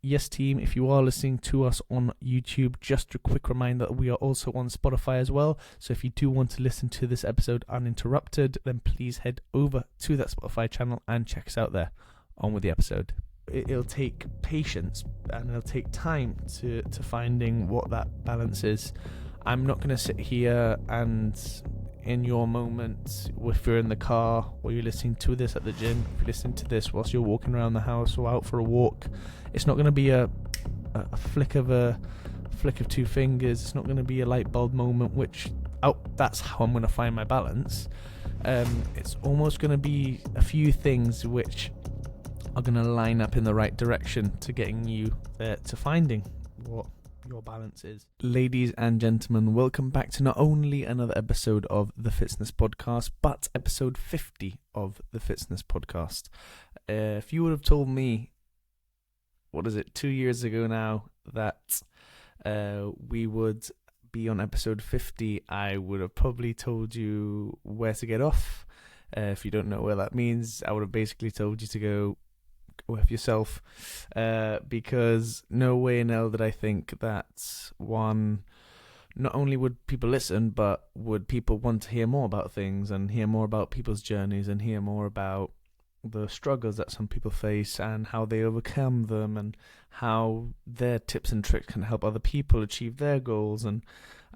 Yes, team, if you are listening to us on YouTube, just a quick reminder that we are also on Spotify as well. So if you do want to listen to this episode uninterrupted, then please head over to that Spotify channel and check us out there. On with the episode. It'll take patience and it'll take time to finding what that balance is. I'm not going to sit here and in your moment, if you're in the car or you're listening to this at the gym, if you're listening to this whilst you're walking around the house or out for a walk, it's not going to be a flick of two fingers. It's not going to be a light bulb moment which that's how I'm going to find my balance. It's almost going to be a few things which are going to line up in the right direction to getting you there, to finding what your balance is. Ladies and gentlemen, welcome back to not only another episode of the Fitzness Podcast, but episode 50 of the Fitzness Podcast. If you would have told me, 2 years ago now, that we would be on episode 50, I would have probably told you where to get off. If you don't know what that means, I would have basically told you to go with yourself, because no way in hell did I think that, one, not only would people listen, but would people want to hear more about things and hear more about people's journeys and hear more about the struggles that some people face and how they overcome them and how their tips and tricks can help other people achieve their goals, and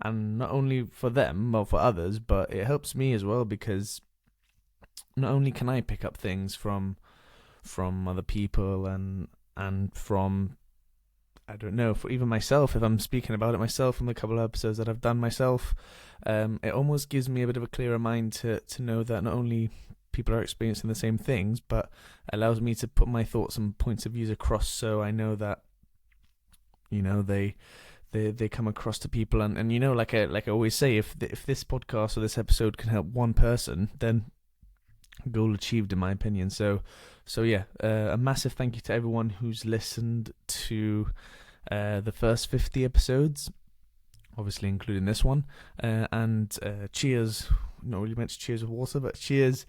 not only for them or for others, but it helps me as well, because not only can I pick up things from other people and from, I don't know, for even myself, if I'm speaking about it myself in the couple of episodes that I've done myself, it almost gives me a bit of a clearer mind to know that not only people are experiencing the same things, but allows me to put my thoughts and points of views across, so I know that, they come across to people, and like I always say, if this podcast or this episode can help one person, then goal achieved, in my opinion. So yeah, a massive thank you to everyone who's listened to the first 50 episodes, obviously including this one, and cheers, not really meant to cheers with water, but cheers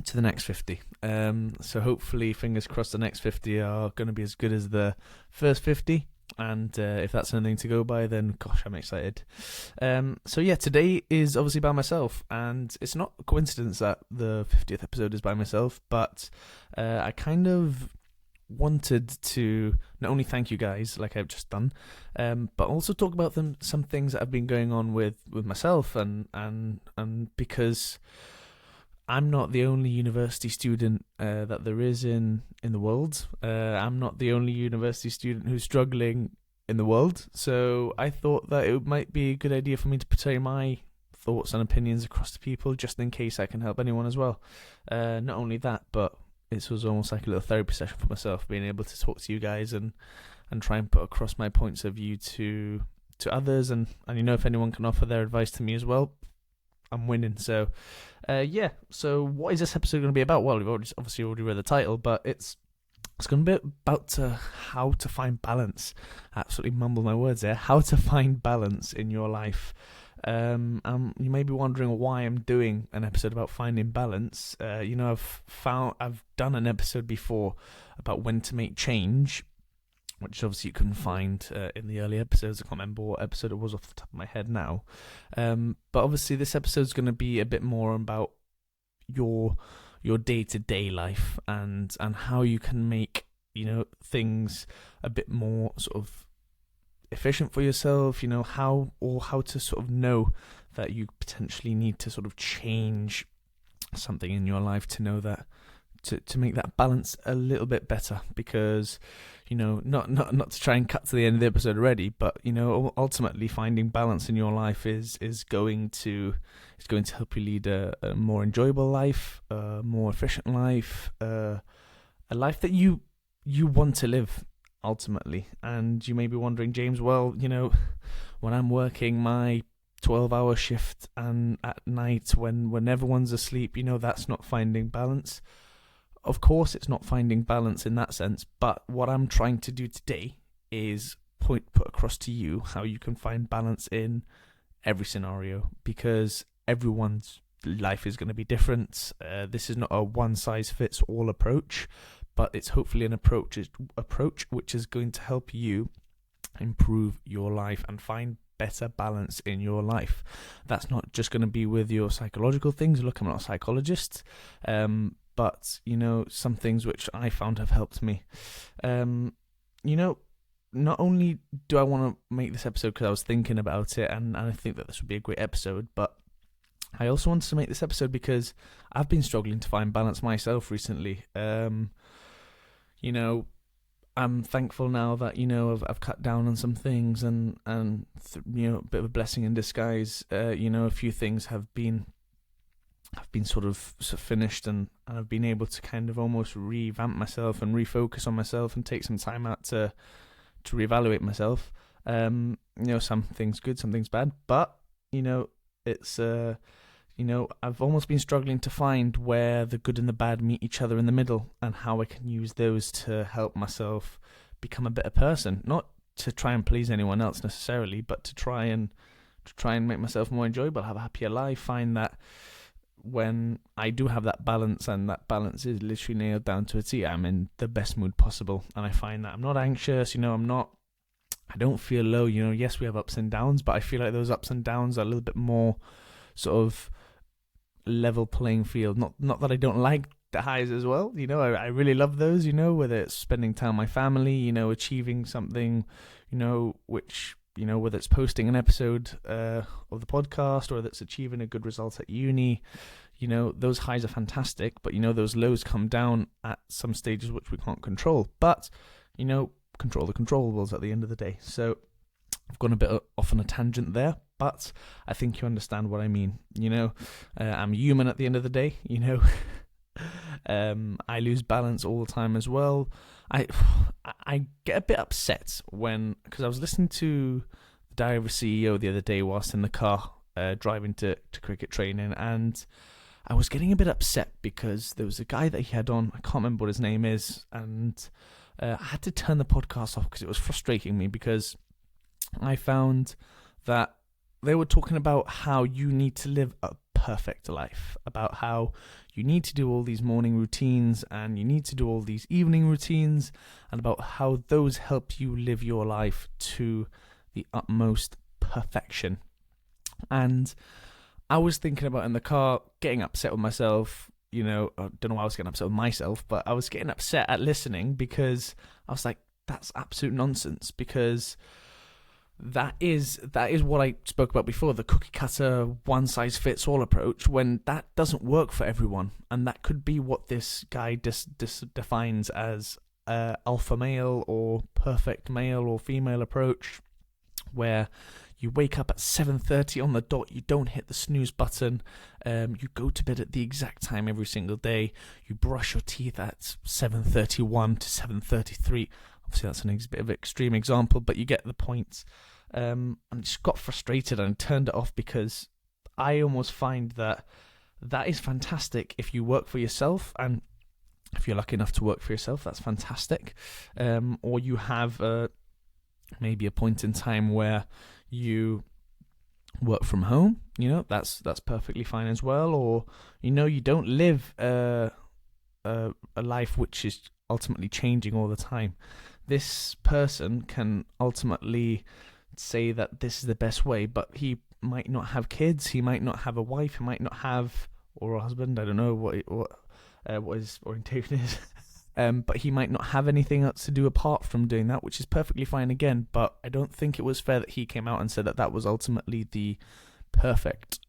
to the next 50. So hopefully, fingers crossed, the next 50 are going to be as good as the first 50. And if that's anything to go by, then gosh, I'm excited. So yeah, today is obviously by myself, and it's not a coincidence that the 50th episode is by myself, but I kind of wanted to not only thank you guys, like I've just done, but also talk about some things that have been going on with myself, and because I'm not the only university student that there is in the world. I'm not the only university student who's struggling in the world. So I thought that it might be a good idea for me to portray my thoughts and opinions across to people, just in case I can help anyone as well. Not only that, but it was almost like a little therapy session for myself, being able to talk to you guys and try and put across my points of view to others. And if anyone can offer their advice to me as well, I'm winning. So yeah, so what is this episode going to be about? Well, we've obviously already read the title, but it's going to be about how to find balance. I absolutely mumble my words there. How to find balance in your life. You may be wondering why I'm doing an episode about finding balance. I've done an episode before about when to make change, which obviously you couldn't find in the early episodes. I can't remember what episode it was off the top of my head now. But obviously this episode is going to be a bit more about your day-to-day life and how you can make things a bit more sort of efficient for yourself. How to sort of know that you potentially need to sort of change something in your life to know that to make that balance a little bit better, because not to try and cut to the end of the episode already, but ultimately finding balance in your life is going to help you lead a more enjoyable life, a more efficient life, a life that you want to live ultimately. And you may be wondering, James, well, when I'm working my 12-hour shift and at night when everyone's asleep, that's not finding balance. Of course, it's not finding balance in that sense, but what I'm trying to do today is put across to you how you can find balance in every scenario, because everyone's life is going to be different. This is not a one-size-fits-all approach, but it's hopefully an approach which is going to help you improve your life and find better balance in your life. That's not just going to be with your psychological things. Look, I'm not a psychologist, but some things which I found have helped me. Not only do I want to make this episode because I was thinking about it and I think that this would be a great episode, but I also wanted to make this episode because I've been struggling to find balance myself recently. I'm thankful now that I've cut down on some things and a bit of a blessing in disguise. A few things have been sort of finished and I've been able to kind of almost revamp myself and refocus on myself and take some time out to reevaluate myself. Some things good, some things bad, but it's I've almost been struggling to find where the good and the bad meet each other in the middle and how I can use those to help myself become a better person. Not to try and please anyone else necessarily, but to try and make myself more enjoyable, have a happier life. Find that when I do have that balance, and that balance is literally nailed down to a T, I'm in the best mood possible, and I find that I'm not anxious. I don't feel low. Yes, we have ups and downs, but I feel like those ups and downs are a little bit more sort of level playing field. Not that I don't like the highs as well. I really love those. Whether it's spending time with my family, achieving something, which whether it's posting an episode of the podcast or whether it's achieving a good result at uni, those highs are fantastic. But those lows come down at some stages which we can't control. But control the controllables at the end of the day. So I've gone a bit off on a tangent there, but I think you understand what I mean. I'm human at the end of the day. I lose balance all the time as well. I get a bit upset because I was listening to the Diary of a CEO the other day whilst in the car driving to cricket training, and I was getting a bit upset because there was a guy that he had on. I can't remember what his name is, and I had to turn the podcast off because it was frustrating me, because I found that they were talking about how you need to live a perfect life, about how you need to do all these morning routines and you need to do all these evening routines, and about how those help you live your life to the utmost perfection. And I was thinking about in the car, getting upset with myself. I don't know why I was getting upset with myself, but I was getting upset at listening, because I was like, that's absolute nonsense, because that is what I spoke about before, the cookie cutter one size fits all approach, when that doesn't work for everyone. And that could be what this guy defines as alpha male or perfect male or female approach, where you wake up at 7:30 on the dot, you don't hit the snooze button, you go to bed at the exact time every single day, you brush your teeth at 7:31 to 7:33. Obviously that's a bit of an extreme example, but you get the point. I just got frustrated and turned it off, because I almost find that is fantastic if you work for yourself, and if you're lucky enough to work for yourself, that's fantastic. Or you have maybe a point in time where you work from home, that's perfectly fine as well. Or you don't live a life which is ultimately changing all the time. This person can ultimately say that this is the best way, but he might not have kids, he might not have a wife, he might not have, or a husband, I don't know what his orientation is. But he might not have anything else to do apart from doing that, which is perfectly fine again. But I don't think it was fair that he came out and said that was ultimately the perfect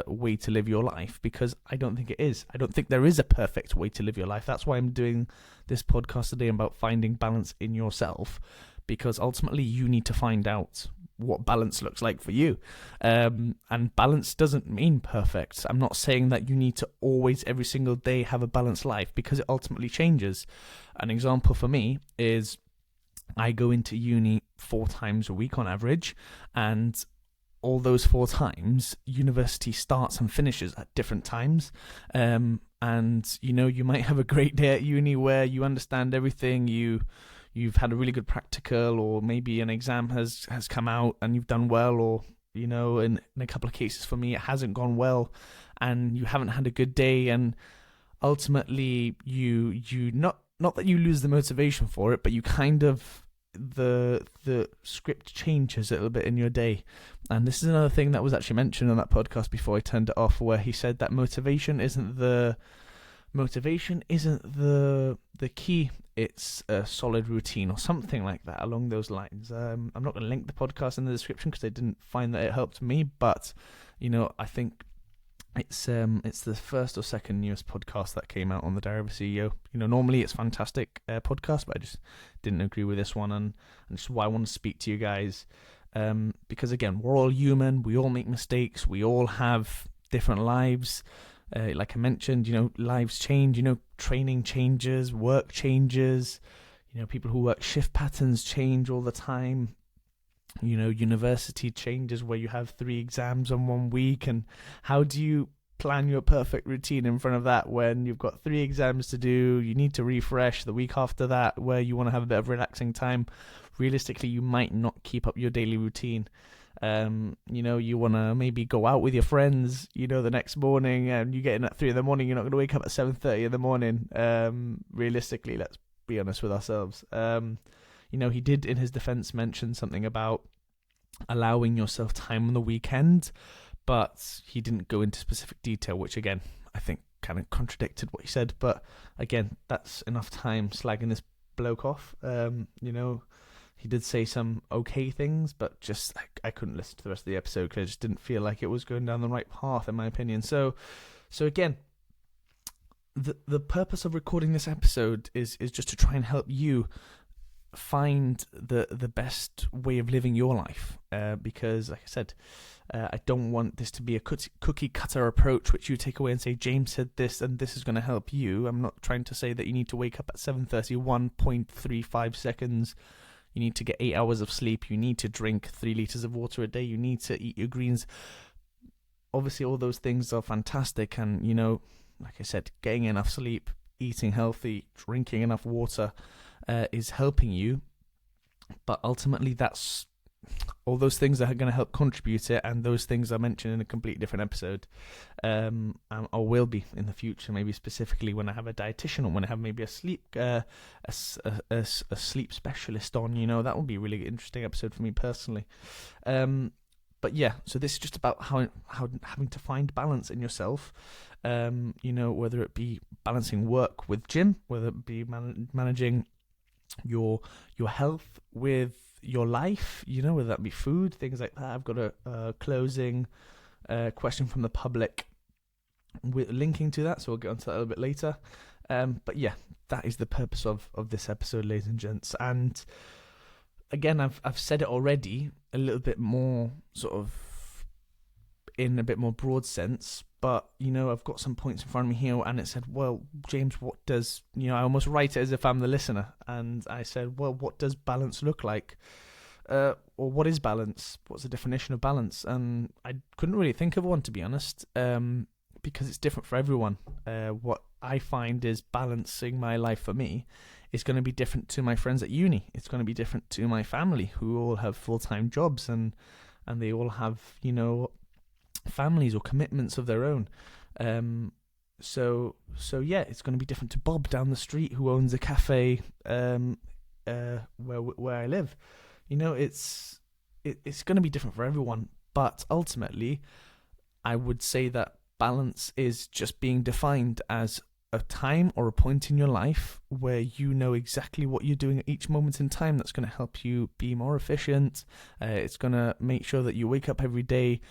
way to live your life, because I don't think it is. I don't think there is a perfect way to live your life. That's why I'm doing this podcast today about finding balance in yourself, because ultimately you need to find out what balance looks like for you. And balance doesn't mean perfect. I'm not saying that you need to always, every single day, have a balanced life, because it ultimately changes. An example for me is I go into uni 4 times a week on average, and all those 4 times, university starts and finishes at different times. And you might have a great day at uni where you understand everything, you've had a really good practical, or maybe an exam has come out and you've done well, or in a couple of cases for me it hasn't gone well and you haven't had a good day, and ultimately you not not that you lose the motivation for it, but you kind of, the script changes a little bit in your day. And this is another thing that was actually mentioned on that podcast before I turned it off, where he said that motivation isn't the key, it's a solid routine or something like that along those lines. I'm not going to link the podcast in the description because I didn't find that it helped me, but I think it's the first or second newest podcast that came out on the Diary of a CEO. Normally it's fantastic podcast, but I just didn't agree with this one, and this is why I want to speak to you guys, because again, we're all human, we all make mistakes, we all have different lives. Like I mentioned, lives change, training changes, work changes, people who work shift patterns change all the time. University changes where you have 3 exams in 1 week, and how do you plan your perfect routine in front of that when you've got 3 exams to do? You need to refresh the week after that, where you want to have a bit of relaxing time. Realistically, you might not keep up your daily routine. You want to maybe go out with your friends, the next morning, and you get in at 3 a.m. You're not going to wake up at 7:30 in the morning. Realistically, let's be honest with ourselves. He did in his defense mention something about allowing yourself time on the weekend, but he didn't go into specific detail, which again, I think kind of contradicted what he said. But again, that's enough time slagging this bloke off. He did say some okay things, but just I couldn't listen to the rest of the episode because I just didn't feel like it was going down the right path, in my opinion. So again, the purpose of recording this episode is just to try and help you find the best way of living your life, because like I said, I don't want this to be a cookie cutter approach which you take away and say, James said this and this is going to help you. I'm not trying to say that you need to wake up at 7:30, 1.35 seconds. You need to get 8 hours of sleep. You need to drink 3 liters of water a day. You need to eat your greens. Obviously, all those things are fantastic. And, like I said, getting enough sleep, eating healthy, drinking enough water is helping you. But ultimately, that's all those things that are going to help contribute it. And those things are mentioned in a completely different episode. Or will be in the future, maybe specifically when I have a dietitian or when I have maybe a sleep sleep specialist on. That would be a really interesting episode for me personally. But yeah, so this is just about how having to find balance in yourself. Whether it be balancing work with gym, whether it be managing your health with your life, whether that be food, things like that. I've got a closing question from the public linking to that, so we'll get onto that a little bit later. But yeah, that is the purpose of this episode, ladies and gents. And again, I've said it already a little bit more sort of in a bit more broad sense, but I've got some points in front of me here, and it said, well, James, what does, I almost write it as if I'm the listener, and I said, well, what does balance look like? Or what is balance? What's the definition of balance? And I couldn't really think of one, to be honest, because it's different for everyone. What I find is balancing my life for me is going to be different to my friends at uni. It's going to be different to my family, who all have full-time jobs and they all have, families or commitments of their own. So yeah, it's going to be different to Bob down the street who owns a cafe where I live. It's going to be different for everyone, but ultimately I would say that balance is just being defined as a time or a point in your life where you know exactly what you're doing at each moment in time. That's going to help you be more efficient. It's going to make sure that you wake up every day,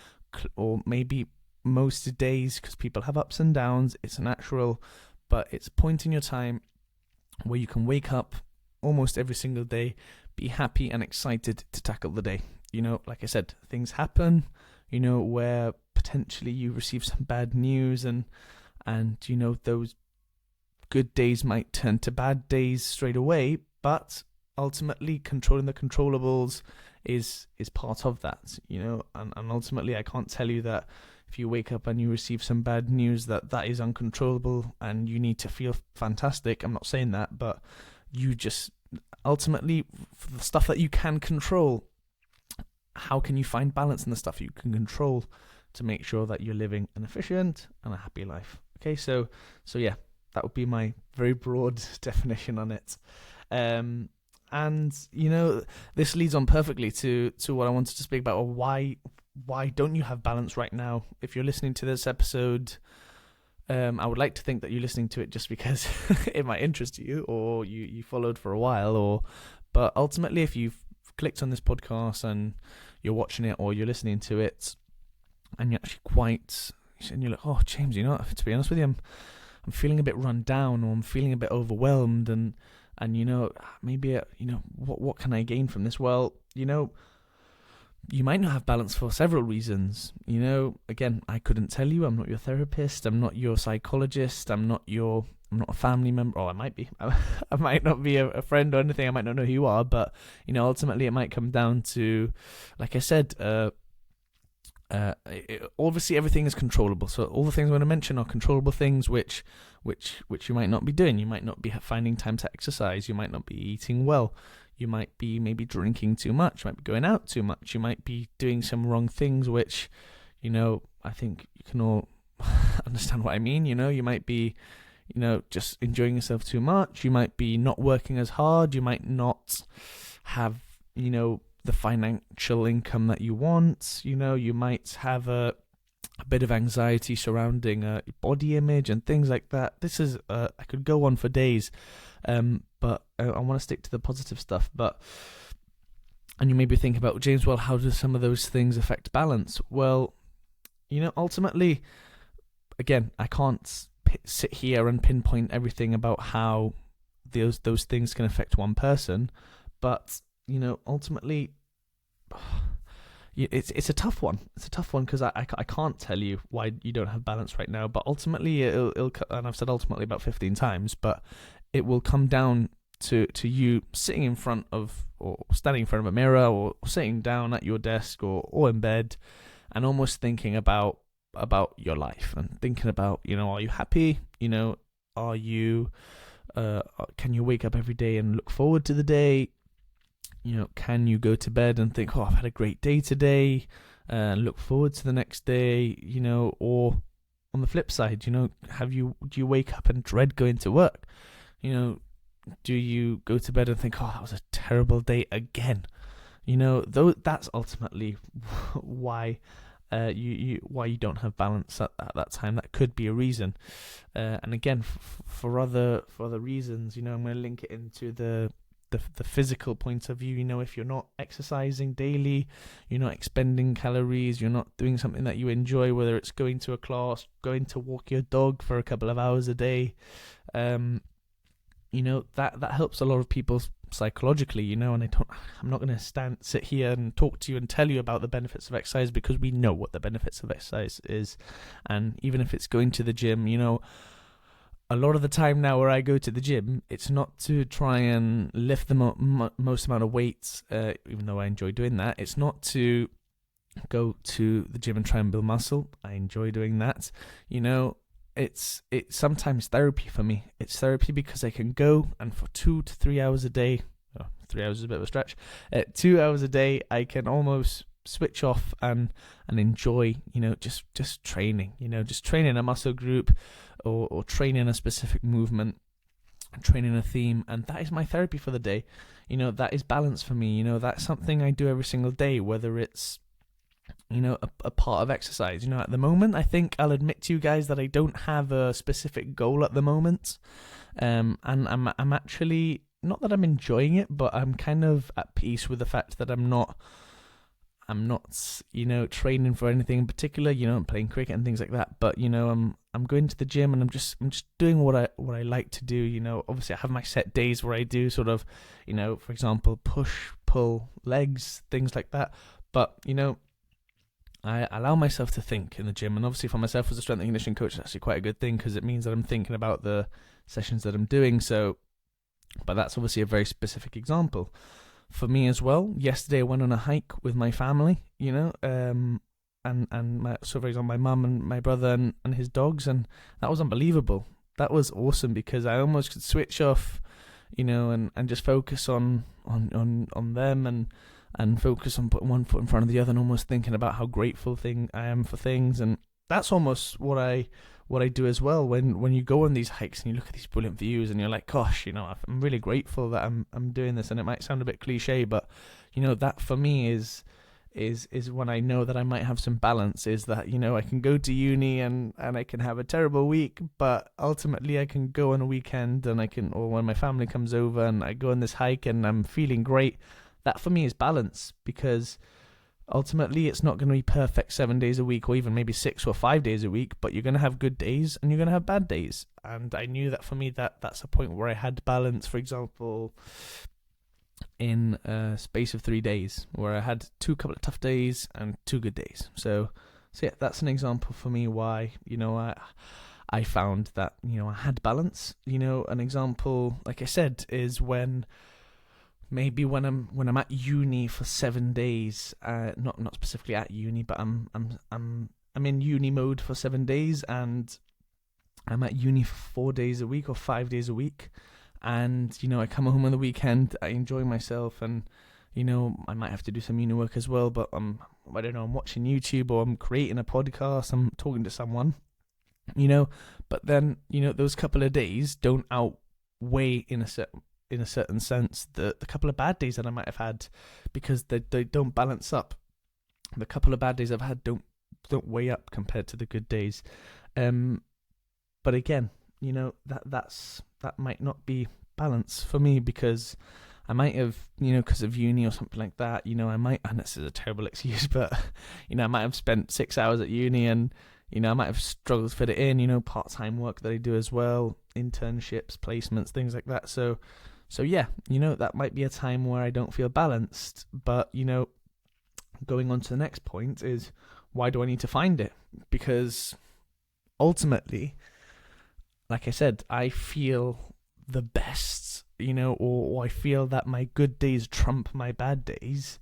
or maybe most days, because people have ups and downs. It's natural, but it's a point in your time where you can wake up almost every single day, be happy and excited to tackle the day. Like I said, things happen, where potentially you receive some bad news and those good days might turn to bad days straight away, but ultimately controlling the controllables is part of that, and ultimately I can't tell you that if you wake up and you receive some bad news that is uncontrollable and you need to feel fantastic. I'm not saying that, but you just ultimately, for the stuff that you can control, how can you find balance in the stuff you can control to make sure that you're living an efficient and a happy life? Okay, so yeah, That would be my very broad definition on it. And this leads on perfectly to what I wanted to speak about. Or why don't you have balance right now? If you're listening to this episode, I would like to think that you're listening to it just because it might interest you, or you followed for a while, but ultimately, if you've clicked on this podcast and you're watching it or you're listening to it, and you're actually and you're like, oh, James, to be honest with you, I'm feeling a bit run down, or I'm feeling a bit overwhelmed, and maybe what can I gain from this? Well, you might not have balance for several reasons. Again, I couldn't tell you. I'm not your therapist. I'm not your psychologist. I'm not a family member. I might be. I might not be a friend or anything. I might not know who you are. But, ultimately it might come down to, like I said, obviously everything is controllable. So all the things I'm going to mention are controllable things which you might not be doing. You might not be finding time to exercise. You might not be eating well. You might be maybe drinking too much. You might be going out too much. You might be doing some wrong things, which, I think you can all understand what I mean. You might be, just enjoying yourself too much. You might be not working as hard. You might not have, the financial income that you want. You might have a bit of anxiety surrounding body image and things like that. This is, I could go on for days. But I want to stick to the positive stuff. And you may be thinking about, James, well, how do some of those things affect balance? Well, ultimately, again, I can't sit here and pinpoint everything about how those things can affect one person. But, ultimately, it's a tough one. It's a tough one because I can't tell you why you don't have balance right now. But ultimately, it'll and I've said ultimately about 15 times, but it will come down to you sitting in front of, or standing in front of a mirror, or sitting down at your desk, or in bed, and almost thinking about your life, and thinking about, are you happy? Are you, can you wake up every day and look forward to the day? Can you go to bed and think, oh, I've had a great day today, and look forward to the next day? Or on the flip side, do you wake up and dread going to work? Do you go to bed and think, oh, that was a terrible day again? That's ultimately why you don't have balance at that time. That could be a reason. And again, for other reasons, I'm going to link it into the physical point of view. If you're not exercising daily, you're not expending calories, you're not doing something that you enjoy, whether it's going to a class, going to walk your dog for a couple of hours a day, that helps a lot of people psychologically, and I'm not going to sit here and talk to you and tell you about the benefits of exercise, because we know what the benefits of exercise is. And even if it's going to the gym, a lot of the time now where I go to the gym, it's not to try and lift the most amount of weights, even though I enjoy doing that. It's not to go to the gym and try and build muscle. I enjoy doing that. It's sometimes therapy for me. It's therapy because I can go, and for 2 to 3 hours a day, 3 hours is a bit of a stretch, 2 hours a day, I can almost switch off and enjoy, just training, just training a muscle group, or training a specific movement, training a theme. And that is my therapy for the day. That is balance for me. That's something I do every single day, whether it's, a part of exercise. At the moment, I think I'll admit to you guys that I don't have a specific goal at the moment. And I'm actually, not that I'm enjoying it, but I'm kind of at peace with the fact that I'm not, training for anything in particular. I'm playing cricket and things like that. But, I'm going to the gym, and I'm just doing what I like to do. Obviously I have my set days where I do sort of, for example, push, pull, legs, things like that. But, I allow myself to think in the gym, and obviously for myself as a strength and conditioning coach, it's actually quite a good thing, because it means that I'm thinking about the sessions that I'm doing. So, but that's obviously a very specific example. For me as well, yesterday I went on a hike with my family, and so for example, my mum and my brother and his dogs, and that was unbelievable. That was awesome, because I almost could switch off, and just focus on them, and focus on putting one foot in front of the other, and almost thinking about how grateful I am for things. And that's almost what I do as well. When you go on these hikes and you look at these brilliant views and you're like, gosh, I'm really grateful that I'm doing this. And it might sound a bit cliche, but that for me is when I know that I might have some balance, is that I can go to uni and I can have a terrible week, but ultimately I can go on a weekend and or when my family comes over and I go on this hike and I'm feeling great. That for me is balance, because ultimately it's not going to be perfect 7 days a week, or even maybe 6 or 5 days a week, but you're going to have good days and you're going to have bad days. And I knew that for me, that's a point where I had balance. For example, in a space of 3 days, where I had couple of tough days and 2 good days. So yeah, that's an example for me why I found that I had balance. An example, like I said, is when I'm at uni for 7 days, not specifically at uni, but I'm in uni mode for 7 days, and I'm at uni for 4 days a week or 5 days a week. And, I come home on the weekend, I enjoy myself, and, I might have to do some uni work as well, but I'm watching YouTube, or I'm creating a podcast, I'm talking to someone, but then, those couple of days don't outweigh in a certain sense the couple of bad days that I might have had, because they don't balance up. The couple of bad days I've had don't weigh up compared to the good days. But again, that might not be balance for me, because I might have, because of uni or something like that, I might, and this is a terrible excuse, but, I might have spent 6 hours at uni and, I might have struggled to fit it in, part-time work that I do as well, internships, placements, things like that. So yeah, that might be a time where I don't feel balanced. But, going on to the next point is, why do I need to find it? Because ultimately, like I said, I feel the best, or I feel that my good days trump my bad days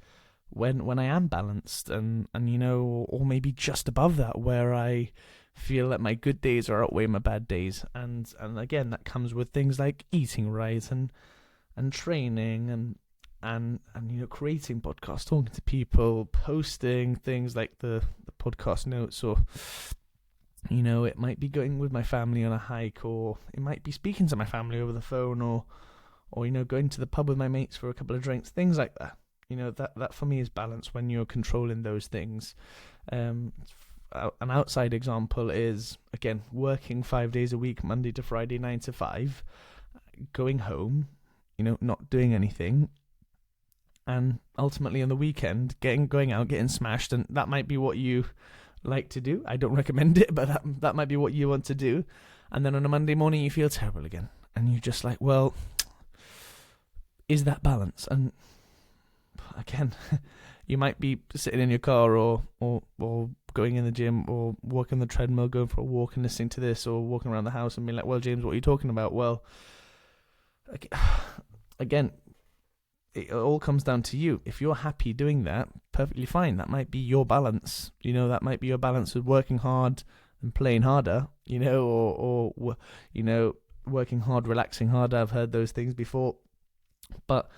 when I am balanced, and or maybe just above that, where I feel that my good days are outweigh my bad days. And again, that comes with things like eating right and training and creating podcasts, talking to people, posting things like the podcast notes, or it might be going with my family on a hike, or it might be speaking to my family over the phone, or going to the pub with my mates for a couple of drinks, things like that. That for me is balance, when you're controlling those things. An outside example is, again, working 5 days a week, Monday to Friday, 9 to 5, going home, not doing anything, and ultimately on the weekend going out, getting smashed. And that might be what you like to do. I don't recommend it, but that might be what you want to do. And then on a Monday morning you feel terrible again, and you're just like, well, is that balance? And again, you might be sitting in your car, or going in the gym, or walking the treadmill, going for a walk and listening to this, or walking around the house and being like, well, James, what are you talking about? Well, again, it all comes down to you. If you're happy doing that, perfectly fine. That might be your balance. That might be your balance with working hard and playing harder, or working hard, relaxing harder. I've heard those things before. But,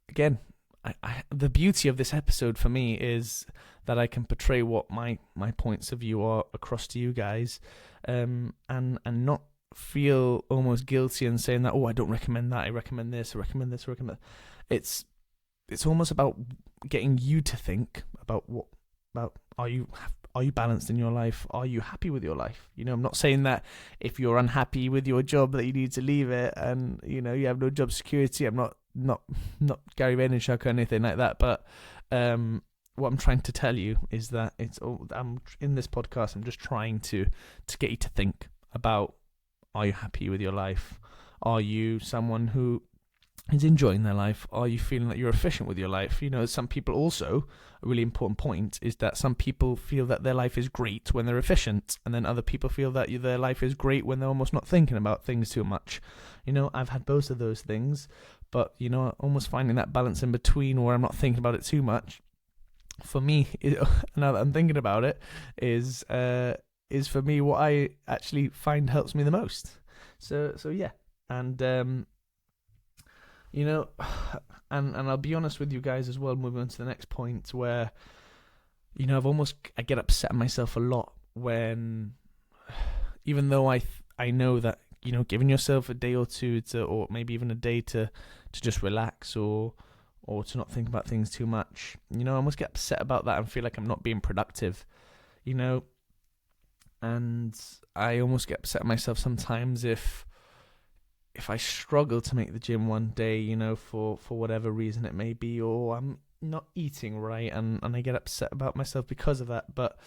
again, the beauty of this episode for me is that I can portray what my points of view are across to you guys, and not feel almost guilty and saying that, oh, I don't recommend that, I recommend this, I recommend this, I recommend that. It's almost about getting you to think about are you balanced in your life? Are you happy with your life? I'm not saying that if you're unhappy with your job that you need to leave it, and you have no job security. I'm not Gary Vaynerchuk or anything like that, but what I'm trying to tell you is that I'm in this podcast, I'm just trying to get you to think about, are you happy with your life? Are you someone who is enjoying their life? Are you feeling that you're efficient with your life? Some people also, a really important point is that some people feel that their life is great when they're efficient, and then other people feel that their life is great when they're almost not thinking about things too much. I've had both of those things, but almost finding that balance in between, where I'm not thinking about it too much, for me, now that I'm thinking about it, is for me what I actually find helps me the most. So yeah, and and I'll be honest with you guys as well, moving on to the next point, where I get upset at myself a lot when, even though I know that, giving yourself a day or two or maybe even a day to just relax or to not think about things too much, I almost get upset about that and feel like I'm not being productive, and I almost get upset at myself sometimes if I struggle to make the gym one day, for whatever reason it may be, or I'm not eating right, and I get upset about myself because of that. But,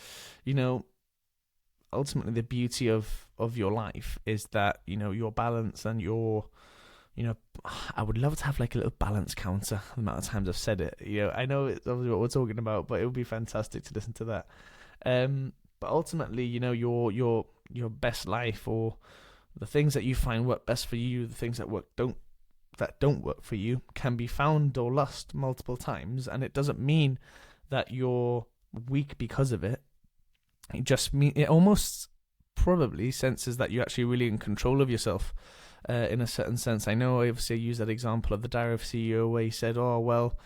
ultimately the beauty of your life is that, your balance and your, I would love to have like a little balance counter, the amount of times I've said it. I know it's obviously what we're talking about, but it would be fantastic to listen to that. But ultimately, your best life, or the things that you find work best for you, the things that don't work for you, can be found or lost multiple times, and it doesn't mean that you're weak because of it. It almost probably senses that you're actually really in control of yourself, in a certain sense. I know I obviously use that example of the Diary of a CEO where he said, "Oh well,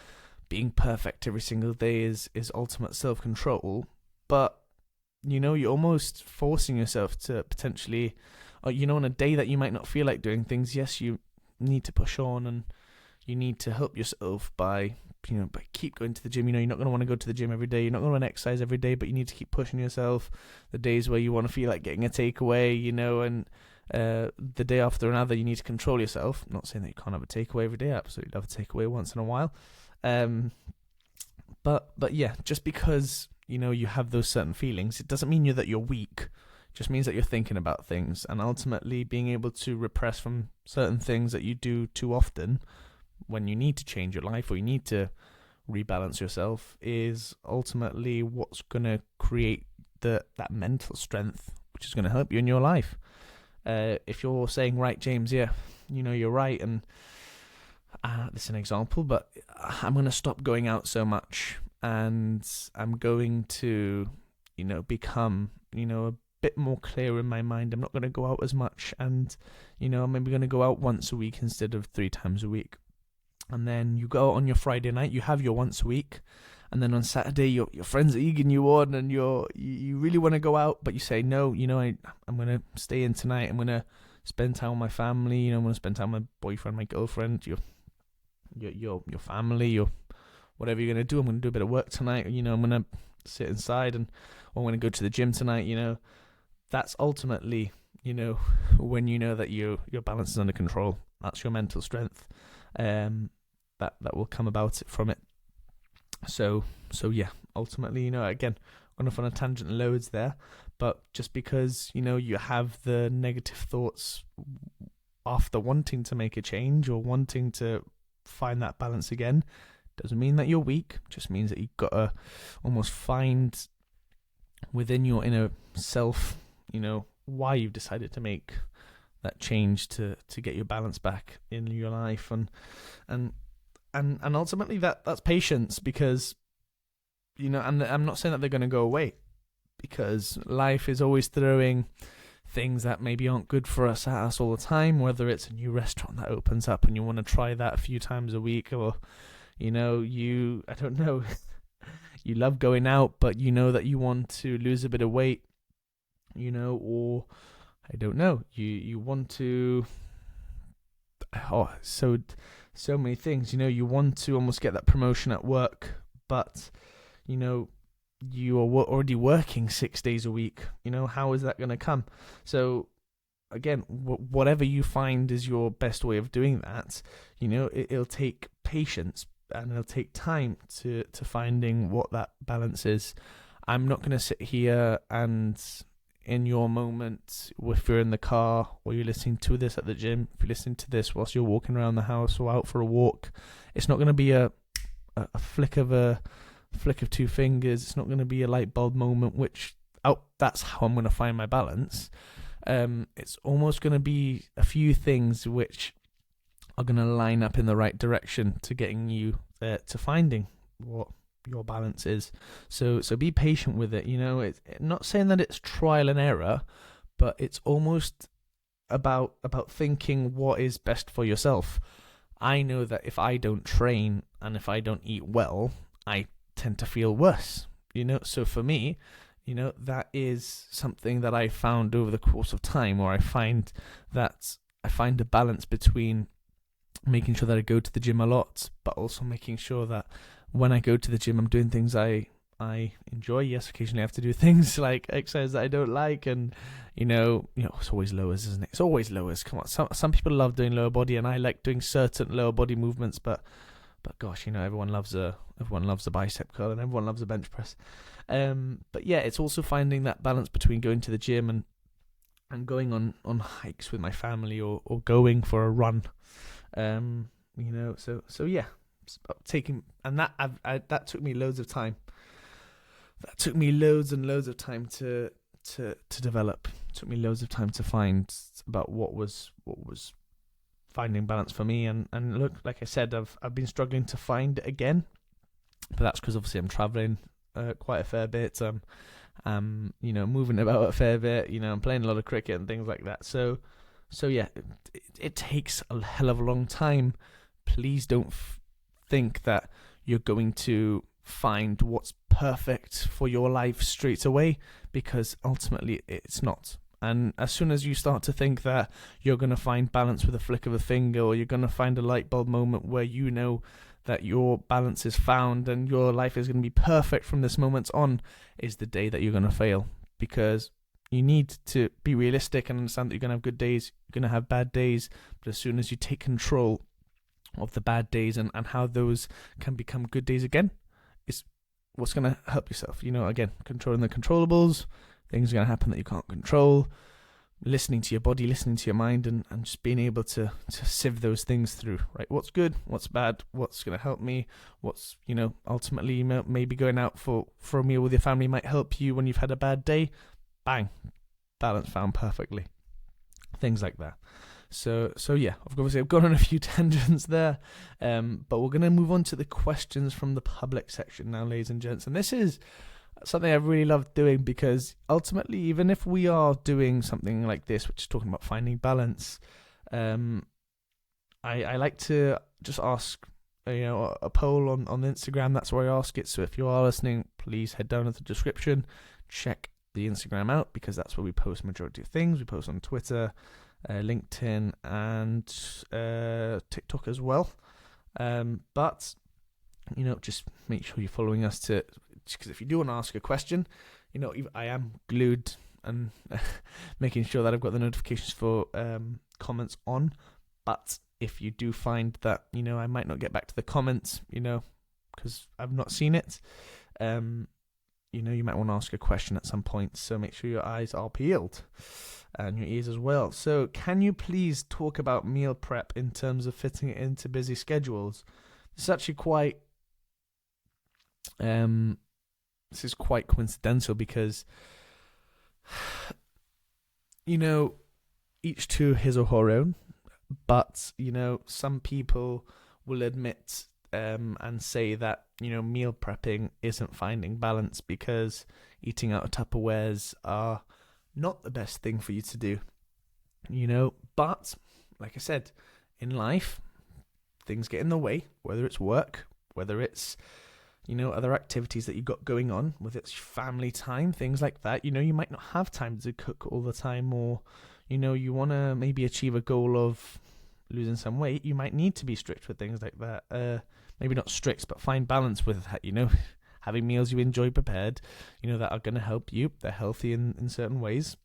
being perfect every single day is ultimate self-control," but you're almost forcing yourself to potentially, on a day that you might not feel like doing things, yes, you need to push on, and you need to help yourself by keep going to the gym. You're not going to want to go to the gym every day. You're not going to want to exercise every day, but you need to keep pushing yourself. The days where you want to feel like getting a takeaway, and the day after another, you need to control yourself. I'm not saying that you can't have a takeaway every day. I absolutely love a takeaway once in a while. But yeah, just because, you have those certain feelings, it doesn't mean that you're weak. It just means that you're thinking about things, and ultimately being able to repress from certain things that you do too often when you need to change your life or you need to rebalance yourself is ultimately what's going to create that mental strength, which is going to help you in your life. If you're saying, right, James, yeah, you're right, and this is an example, but I'm going to stop going out so much, and I'm going to, become, a bit more clear in my mind. I'm not going to go out as much, and, I'm maybe going to go out once a week instead of 3 times a week. And then you go out on your Friday night, you have your once a week, and then on Saturday your friends are egging you on, and you really want to go out, but you say, no, I'm going to stay in tonight. I'm going to spend time with my family, I'm going to spend time with my boyfriend, my girlfriend, your family, your whatever you're going to do. I'm going to do a bit of work tonight, I'm going to sit inside, or I'm going to go to the gym tonight. That's ultimately, when you know that your balance is under control. That's your mental strength. That will come about from it. So yeah, ultimately, again, gone off on a tangent loads there, but just because, you have the negative thoughts after wanting to make a change or wanting to find that balance again, doesn't mean that you're weak. Just means that you've got to almost find within your inner self, why you've decided to make that change to get your balance back in your life, and ultimately that's patience, because and I'm not saying that they're going to go away, because life is always throwing things that maybe aren't good for us at us all the time, whether it's a new restaurant that opens up and you want to try that a few times a week, or I don't know, you love going out but that you want to lose a bit of weight, or I don't know, you want to, so many things, you want to almost get that promotion at work, but, you are already working 6 days a week, how is that going to come? So, again, whatever you find is your best way of doing that, it'll take patience, and it'll take time to finding what that balance is. I'm not going to sit here and, in your moment, if you're in the car or you're listening to this at the gym, if you're listening to this whilst you're walking around the house or out for a walk, it's not going to be a flick of 2 fingers. It's not going to be a light bulb moment, that's how I'm going to find my balance. It's almost going to be a few things which are going to line up in the right direction to getting you to finding what your balance is. So be patient with it. It's not saying that it's trial and error, but it's almost about thinking what is best for yourself. I know that if I don't train and if I don't eat well, I tend to feel worse. So for me, that is something that I found over the course of time, where I find a balance between making sure that I go to the gym a lot, but also making sure that when I go to the gym, I'm doing things I enjoy. Yes, occasionally I have to do things like exercise that I don't like, and it's always lowers, isn't it? It's always lowers. Come on, some people love doing lower body, and I like doing certain lower body movements, but gosh, everyone loves a bicep curl and everyone loves a bench press. But yeah, it's also finding that balance between going to the gym and going on hikes with my family, or going for a run. So yeah, taking, and that took me loads of time. That took me loads and loads of time to develop. It took me loads of time to find about what was finding balance for me. And look, like I said, I've been struggling to find it again, but that's because obviously I'm traveling quite a fair bit. I'm moving about a fair bit. I'm playing a lot of cricket and things like that. So yeah, it takes a hell of a long time. Please don't think that you're going to find what's perfect for your life straight away, because ultimately it's not. And as soon as you start to think that you're going to find balance with a flick of a finger, or you're going to find a light bulb moment where that your balance is found and your life is going to be perfect from this moment on, is the day that you're going to fail. Because you need to be realistic and understand that you're going to have good days, you're going to have bad days, but as soon as you take control of the bad days and how those can become good days again, is what's going to help yourself. Again, controlling the controllables. Things are going to happen that you can't control. Listening to your body, listening to your mind, and just being able to sieve those things through, right? What's good, what's bad, what's going to help me, what's, ultimately maybe going out for a meal with your family might help you when you've had a bad day. Bang, balance found perfectly. Things like that. So yeah, obviously I've gone on a few tangents there, but we're going to move on to the questions from the public section now, ladies and gents. And this is something I've really loved doing, because ultimately, even if we are doing something like this, which is talking about finding balance, I like to just ask a poll on Instagram. That's where I ask it. So if you are listening, please head down to the description, check the Instagram out, because that's where we post majority of things. We post on Twitter, LinkedIn, and TikTok as well. But just make sure you're following us, because if you do want to ask a question, I am glued and making sure that I've got the notifications for comments on. But if you do find that I might not get back to the comments, because I've not seen it, you might want to ask a question at some point. So make sure your eyes are peeled and your ears as well. So can you please talk about meal prep in terms of fitting it into busy schedules? This is actually quite coincidental, because each to his or her own, but some people will admit and say that meal prepping isn't finding balance, because eating out of Tupperwares are not the best thing for you to do. But like I said, in life things get in the way, whether it's work, whether it's other activities that you've got going on, whether it's family time, things like that. You might not have time to cook all the time, or you want to maybe achieve a goal of losing some weight. You might need to be strict with things like that. Maybe not strict, but find balance with that. Having meals you enjoy prepared, that are going to help you. They're healthy in certain ways.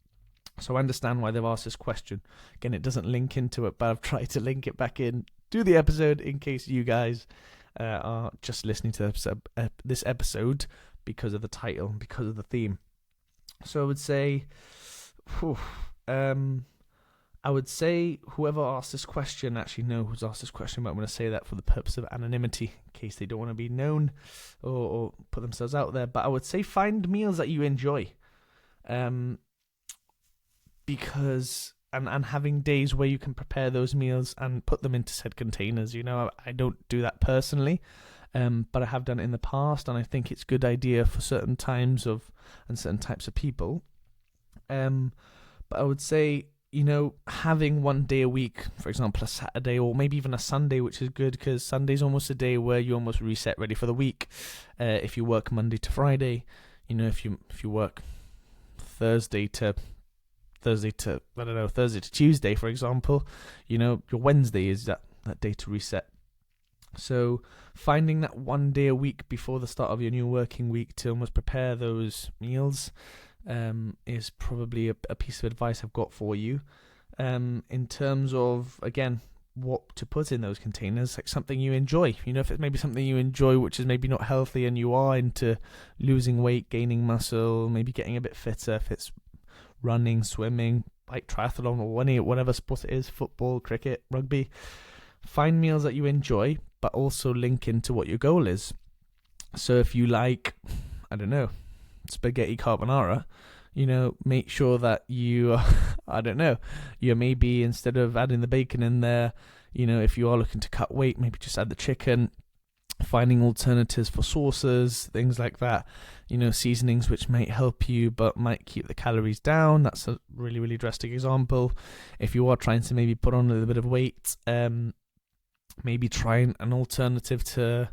So I understand why they've asked this question. Again, it doesn't link into it, but I've tried to link it back in to the episode in case you guys are just listening to this episode because of the title, because of the theme. So I would say whoever asked this question actually know who's asked this question, but I'm going to say that for the purpose of anonymity, in case they don't want to be known or put themselves out there. But I would say find meals that you enjoy, because and having days where you can prepare those meals and put them into said containers. I don't do that personally, but I have done it in the past, and I think it's a good idea for certain times and certain types of people. But I would say having one day a week, for example, a Saturday or maybe even a Sunday, which is good because Sunday's almost a day where you almost reset, ready for the week. If you work Monday to Friday, if you work Thursday to Tuesday, for example, your Wednesday is that day to reset. So finding that one day a week before the start of your new working week to almost prepare those meals is probably a piece of advice I've got for you. In terms of, again, what to put in those containers, like something you enjoy. If it's maybe something you enjoy which is maybe not healthy and you are into losing weight, gaining muscle, maybe getting a bit fitter, if it's running, swimming, like triathlon or whatever sport it is, football, cricket, rugby, find meals that you enjoy but also link into what your goal is. So if you like, I don't know, spaghetti carbonara, make sure that you you maybe, instead of adding the bacon in there, if you are looking to cut weight, maybe just add the chicken. Finding alternatives for sauces, things like that, seasonings which might help you but might keep the calories down. That's a really, really drastic example. If you are trying to maybe put on a little bit of weight, maybe try an alternative to,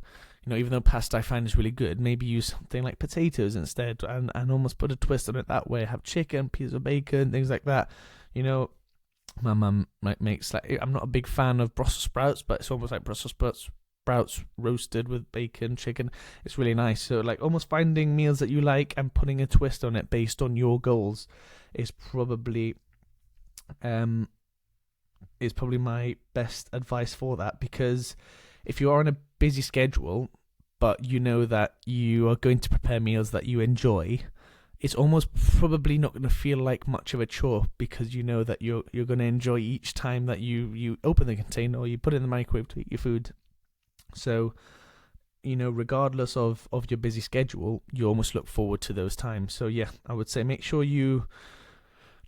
even though pasta I find is really good, maybe use something like potatoes instead and almost put a twist on it that way. Have chicken, pieces of bacon, things like that. My mum might make I'm not a big fan of Brussels sprouts, but it's almost like Brussels sprouts roasted with bacon, chicken. It's really nice. So like almost finding meals that you like and putting a twist on it based on your goals is probably my best advice for that. Because if you are on a busy schedule but that you are going to prepare meals that you enjoy, it's almost probably not going to feel like much of a chore, because that you're going to enjoy each time that you open the container or you put it in the microwave to eat your food. So, regardless of your busy schedule, you almost look forward to those times. So yeah, I would say make sure you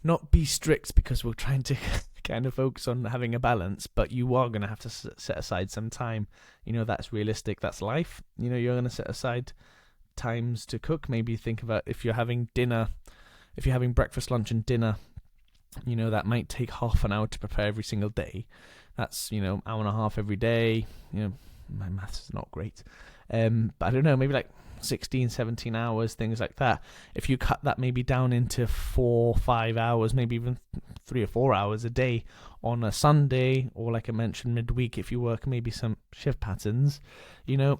not be strict, because we're trying to kind of focus on having a balance, but you are going to have to set aside some time. That's realistic. That's life. You're going to set aside times to cook. Maybe think about if you're having breakfast, lunch and dinner, that might take half an hour to prepare every single day. That's, hour and a half every day. My maths is not great. But I don't know, maybe like 16, 17 hours, things like that. If you cut that maybe down into 4, 5 hours, maybe even 3 or 4 hours a day on a Sunday, or like I mentioned, midweek, if you work maybe some shift patterns,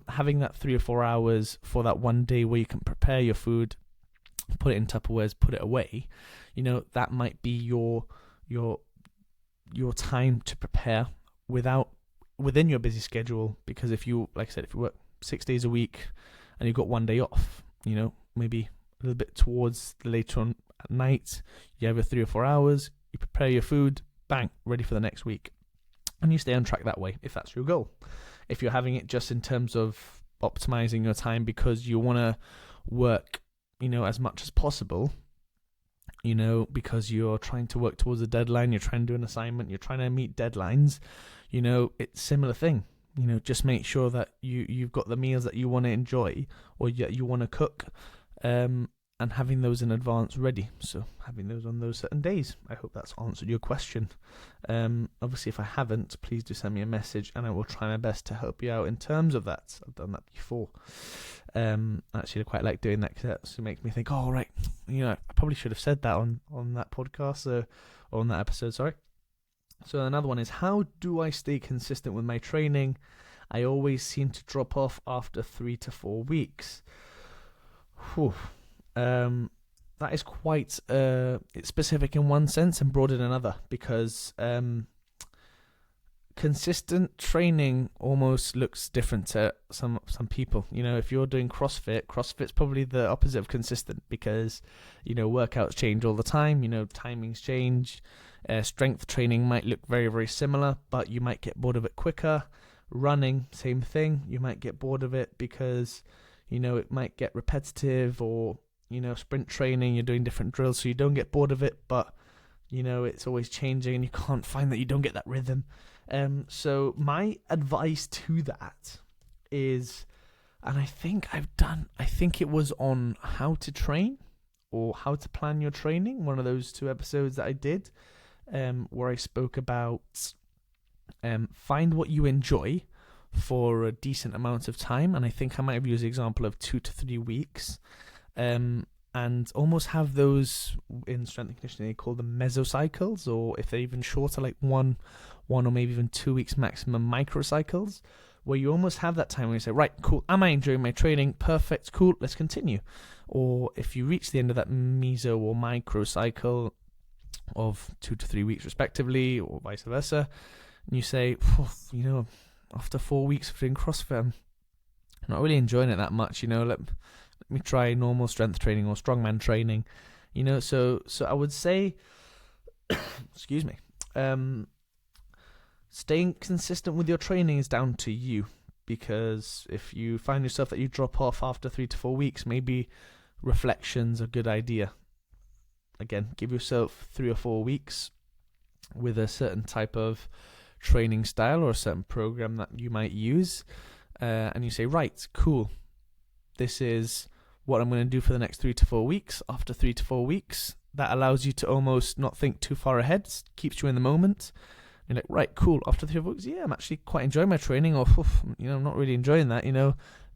having that 3 or 4 hours for that one day where you can prepare your food, put it in Tupperwares, put it away, that might be your time to prepare within your busy schedule. Because if you, like I said, if you work 6 days a week and you've got one day off, maybe a little bit towards later on at night, you have your 3 or 4 hours, you prepare your food, bang, ready for the next week. And you stay on track that way, if that's your goal. If you're having it just in terms of optimizing your time because you want to work, as much as possible, because you're trying to work towards a deadline, you're trying to do an assignment, you're trying to meet deadlines, it's a similar thing. Just make sure that you've got the meals that you want to enjoy or you want to cook, and having those in advance ready. So having those on those certain days. I hope that's answered your question. Obviously, if I haven't, please do send me a message and I will try my best to help you out in terms of that. I've done that before. Actually, I quite like doing that because it makes me think, oh, right, I probably should have said that on that podcast, or on that episode, sorry. So another one is, how do I stay consistent with my training? I always seem to drop off after 3 to 4 weeks. Whew. That is quite it's specific in one sense and broad in another, because consistent training almost looks different to some people. If you're doing CrossFit's probably the opposite of consistent, because workouts change all the time, timings change. Strength training might look very, very similar, but you might get bored of it quicker. Running, same thing, you might get bored of it because it might get repetitive, or sprint training, you're doing different drills, so you don't get bored of it, but it's always changing and you can't find that you don't get that rhythm. So my advice to that is, and I think it was on how to train or how to plan your training, one of those 2 episodes that I did. where I spoke about find what you enjoy for a decent amount of time, and I think I might have used the example of 2 to 3 weeks, and almost have those in strength and conditioning. They call them mesocycles, or if they're even shorter, like one or maybe even 2 weeks maximum microcycles, where you almost have that time where you say, right, cool, am I enjoying my training? Perfect, cool, let's continue. Or if you reach the end of that meso or microcycle of 2 to 3 weeks respectively, or vice versa, and you say, after 4 weeks of doing CrossFit, I'm not really enjoying it that much, let me try normal strength training or strongman training, so I would say, excuse me, staying consistent with your training is down to you, because if you find yourself that you drop off after 3 to 4 weeks, maybe reflection's a good idea. Again, give yourself 3 or 4 weeks with a certain type of training style or a certain program that you might use, and you say, right, cool, this is what I'm going to do for the next 3 to 4 weeks. After 3 to 4 weeks, that allows you to almost not think too far ahead, keeps you in the moment. You're like, right, cool, after 3 or 4 weeks, yeah, I'm actually quite enjoying my training, or I'm not really enjoying that,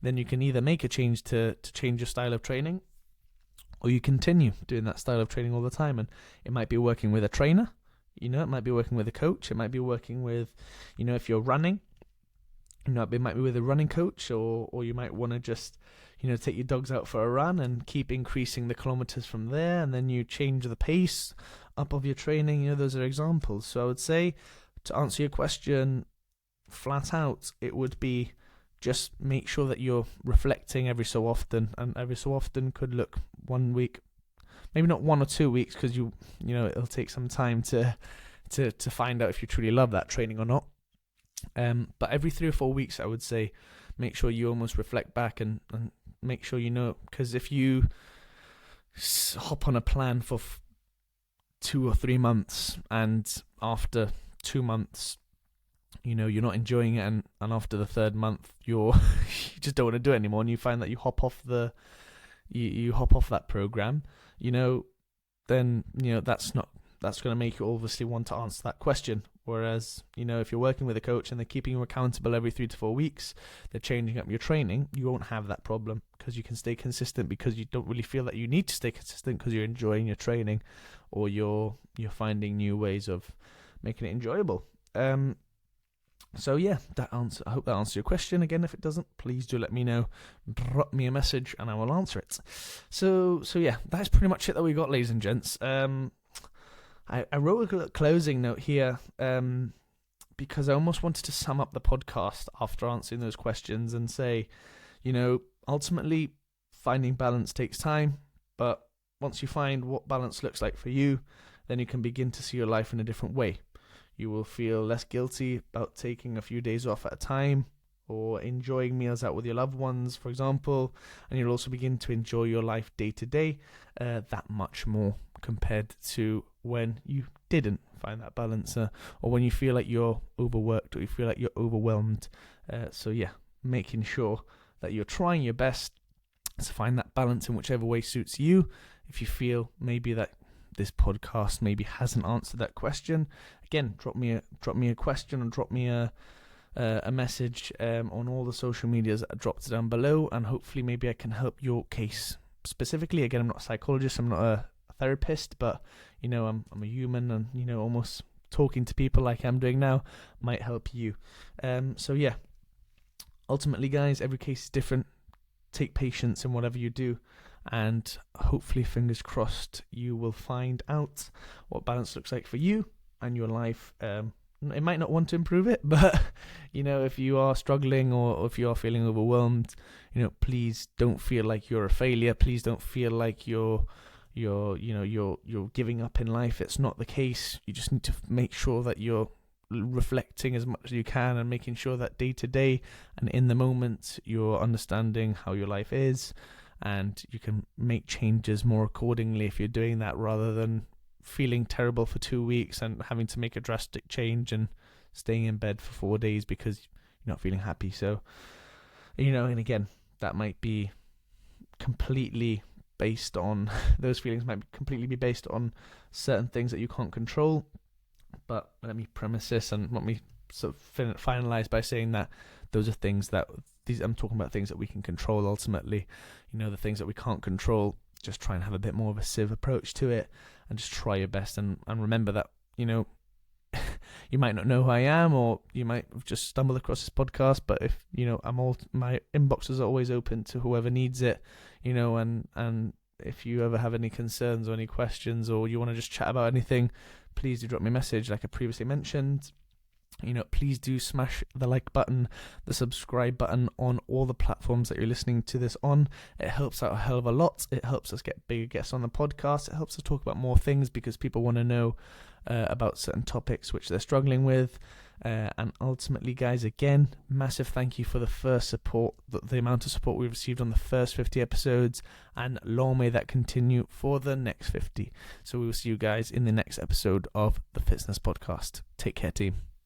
then you can either make a change to change your style of training, or you continue doing that style of training all the time. And it might be working with a trainer, it might be working with a coach, it might be working with, if you're running, it might be with a running coach, or you might want to just, take your dogs out for a run and keep increasing the kilometers from there, and then you change the pace up of your training. Those are examples. So I would say, to answer your question flat out, it would be just make sure that you're reflecting every so often, and every so often could look 1 week, maybe not 1 or 2 weeks, because it'll take some time to find out if you truly love that training or not. But every 3 or 4 weeks, I would say, make sure you almost reflect back and make sure because if you hop on a plan for 2 or 3 months, and after 2 months, you're not enjoying it, and after the 3rd month, you just don't want to do it anymore, and you find that you hop off you hop off that program, then that's going to make you obviously want to answer that question. Whereas, if you're working with a coach and they're keeping you accountable every 3 to 4 weeks, they're changing up your training, you won't have that problem, because you can stay consistent, because you don't really feel that you need to stay consistent, because you're enjoying your training, or you're finding new ways of making it enjoyable. So yeah, I hope that answers your question. Again, if it doesn't, please do let me know. Drop me a message and I will answer it. So yeah, that's pretty much it that we got, ladies and gents. I wrote a closing note here because I almost wanted to sum up the podcast after answering those questions and say, ultimately finding balance takes time, but once you find what balance looks like for you, then you can begin to see your life in a different way. You will feel less guilty about taking a few days off at a time, or enjoying meals out with your loved ones, for example, and you'll also begin to enjoy your life day to day that much more, compared to when you didn't find that balance, or when you feel like you're overworked, or you feel like you're overwhelmed. So yeah, making sure that you're trying your best to find that balance in whichever way suits you. If you feel maybe that this podcast maybe hasn't answered that question, again, drop me a question, or drop me a message on all the social medias that are dropped down below, and hopefully maybe I can help your case specifically. Again, I'm not a psychologist, I'm not a therapist, but I'm a human, and almost talking to people like I'm doing now might help you. So yeah, ultimately, guys, every case is different. Take patience in whatever you do, and hopefully, fingers crossed, you will find out what balance looks like for you and your life. It might not want to improve it, but if you are struggling, or if you are feeling overwhelmed, please don't feel like you're a failure. Please don't feel like you're giving up in life. It's not the case. You just need to make sure that you're reflecting as much as you can, and making sure that day to day and in the moment you're understanding how your life is, and you can make changes more accordingly if you're doing that, rather than feeling terrible for 2 weeks and having to make a drastic change and staying in bed for 4 days because you're not feeling happy. So, and again, that might be completely based on, those feelings might completely be based on certain things that you can't control. But let me premise this and let me sort of finalize by saying that those are things that I'm talking about things that we can control ultimately. The things that we can't control, just try and have a bit more of a civ approach to it and just try your best and remember that, you might not know who I am, or you might have just stumbled across this podcast, but if, my inbox is always open to whoever needs it, and if you ever have any concerns or any questions, or you want to just chat about anything, please do drop me a message like I previously mentioned. Please do smash the like button, the subscribe button on all the platforms that you're listening to this on. It helps out a hell of a lot. It helps us get bigger guests on the podcast. It helps us talk about more things because people want to know about certain topics which they're struggling with. And ultimately, guys, again, massive thank you for the first support, the amount of support we've received on the first 50 episodes, and long may that continue for the next 50. So we will see you guys in the next episode of the Fitzness Podcast. Take care, team.